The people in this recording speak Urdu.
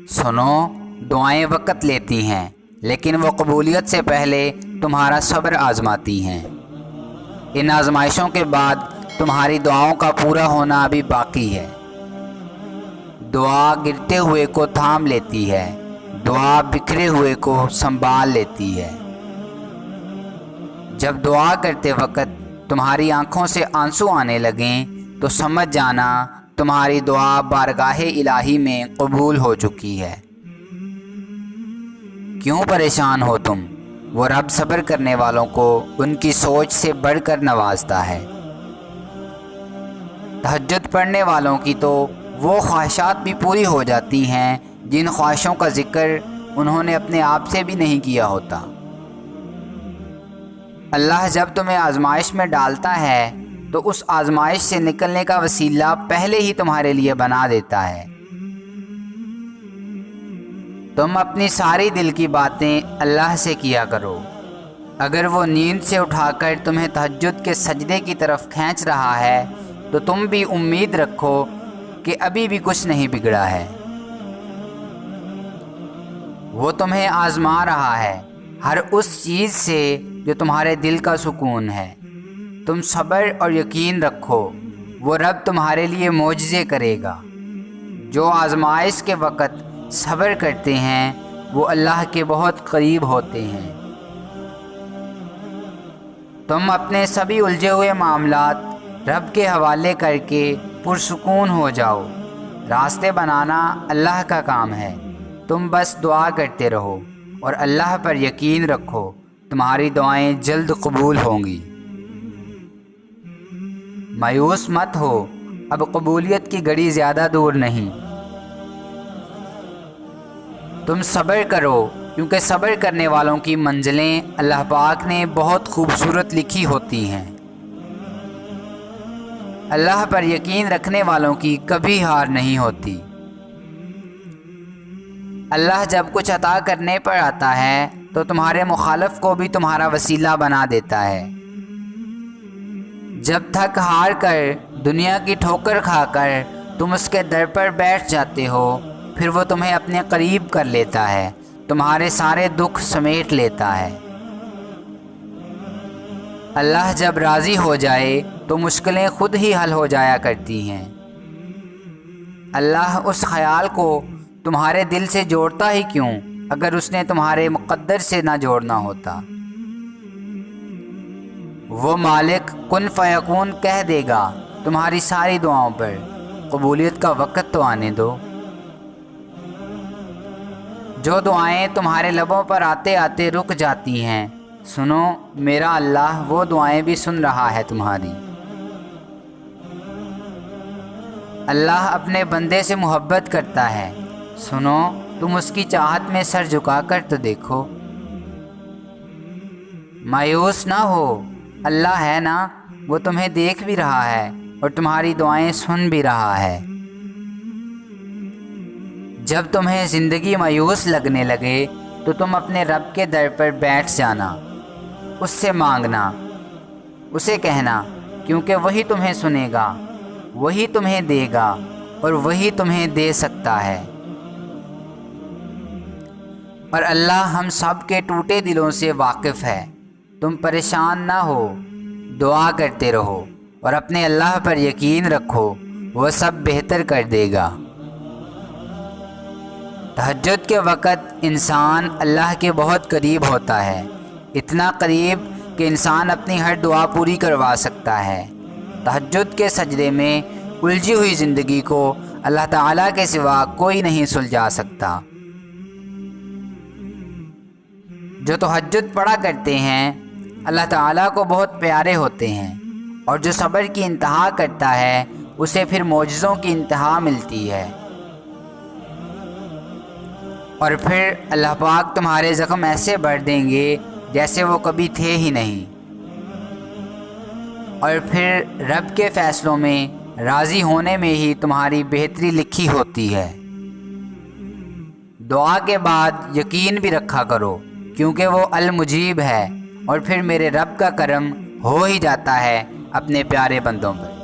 سنو، دعائیں وقت لیتی ہیں لیکن وہ قبولیت سے پہلے تمہارا صبر آزماتی ہیں۔ ان آزمائشوں کے بعد تمہاری دعاؤں کا پورا ہونا ابھی باقی ہے۔ دعا گرتے ہوئے کو تھام لیتی ہے، دعا بکھرے ہوئے کو سنبھال لیتی ہے۔ جب دعا کرتے وقت تمہاری آنکھوں سے آنسو آنے لگیں تو سمجھ جانا تمہاری دعا بارگاہ الہی میں قبول ہو چکی ہے۔ کیوں پریشان ہو تم؟ وہ رب صبر کرنے والوں کو ان کی سوچ سے بڑھ کر نوازتا ہے۔ تہجد پڑھنے والوں کی تو وہ خواہشات بھی پوری ہو جاتی ہیں جن خواہشوں کا ذکر انہوں نے اپنے آپ سے بھی نہیں کیا ہوتا۔ اللہ جب تمہیں آزمائش میں ڈالتا ہے تو اس آزمائش سے نکلنے کا وسیلہ پہلے ہی تمہارے لیے بنا دیتا ہے۔ تم اپنی ساری دل کی باتیں اللہ سے کیا کرو۔ اگر وہ نیند سے اٹھا کر تمہیں تہجد کے سجدے کی طرف کھینچ رہا ہے تو تم بھی امید رکھو کہ ابھی بھی کچھ نہیں بگڑا ہے۔ وہ تمہیں آزما رہا ہے ہر اس چیز سے جو تمہارے دل کا سکون ہے۔ تم صبر اور یقین رکھو، وہ رب تمہارے لیے معجزے کرے گا۔ جو آزمائش کے وقت صبر کرتے ہیں وہ اللہ کے بہت قریب ہوتے ہیں۔ تم اپنے سبھی الجھے ہوئے معاملات رب کے حوالے کر کے پرسکون ہو جاؤ۔ راستے بنانا اللہ کا کام ہے، تم بس دعا کرتے رہو اور اللہ پر یقین رکھو، تمہاری دعائیں جلد قبول ہوں گی۔ مایوس مت ہو، اب قبولیت کی گھڑی زیادہ دور نہیں۔ تم صبر کرو کیونکہ صبر کرنے والوں کی منزلیں اللہ پاک نے بہت خوبصورت لکھی ہوتی ہیں۔ اللہ پر یقین رکھنے والوں کی کبھی ہار نہیں ہوتی۔ اللہ جب کچھ عطا کرنے پر آتا ہے تو تمہارے مخالف کو بھی تمہارا وسیلہ بنا دیتا ہے۔ جب تھک ہار کر دنیا کی ٹھوکر کھا کر تم اس کے در پر بیٹھ جاتے ہو، پھر وہ تمہیں اپنے قریب کر لیتا ہے، تمہارے سارے دکھ سمیٹ لیتا ہے۔ اللہ جب راضی ہو جائے تو مشکلیں خود ہی حل ہو جایا کرتی ہیں۔ اللہ اس خیال کو تمہارے دل سے جوڑتا ہی کیوں اگر اس نے تمہارے مقدر سے نہ جوڑنا ہوتا۔ وہ مالک کن فیکون کہہ دے گا تمہاری ساری دعاؤں پر، قبولیت کا وقت تو آنے دو۔ جو دعائیں تمہارے لبوں پر آتے آتے رک جاتی ہیں، سنو، میرا اللہ وہ دعائیں بھی سن رہا ہے تمہاری۔ اللہ اپنے بندے سے محبت کرتا ہے، سنو، تم اس کی چاہت میں سر جھکا کر تو دیکھو۔ مایوس نہ ہو، اللہ ہے نا، وہ تمہیں دیکھ بھی رہا ہے اور تمہاری دعائیں سن بھی رہا ہے۔ جب تمہیں زندگی مایوس لگنے لگے تو تم اپنے رب کے در پر بیٹھ جانا، اس سے مانگنا، اسے کہنا، کیونکہ وہی تمہیں سنے گا، وہی تمہیں دے گا اور وہی تمہیں دے سکتا ہے۔ اور اللہ ہم سب کے ٹوٹے دلوں سے واقف ہے۔ تم پریشان نہ ہو، دعا کرتے رہو اور اپنے اللہ پر یقین رکھو، وہ سب بہتر کر دے گا۔ تہجد کے وقت انسان اللہ کے بہت قریب ہوتا ہے، اتنا قریب کہ انسان اپنی ہر دعا پوری کروا سکتا ہے۔ تہجد کے سجدے میں الجھی ہوئی زندگی کو اللہ تعالیٰ کے سوا کوئی نہیں سلجھا سکتا۔ جو تہجد پڑھا کرتے ہیں اللہ تعالیٰ کو بہت پیارے ہوتے ہیں، اور جو صبر کی انتہا کرتا ہے اسے پھر معجزوں کی انتہا ملتی ہے۔ اور پھر اللہ پاک تمہارے زخم ایسے بھر دیں گے جیسے وہ کبھی تھے ہی نہیں۔ اور پھر رب کے فیصلوں میں راضی ہونے میں ہی تمہاری بہتری لکھی ہوتی ہے۔ دعا کے بعد یقین بھی رکھا کرو کیونکہ وہ المجیب ہے، اور پھر میرے رب کا کرم ہو ہی جاتا ہے اپنے پیارے بندوں پر۔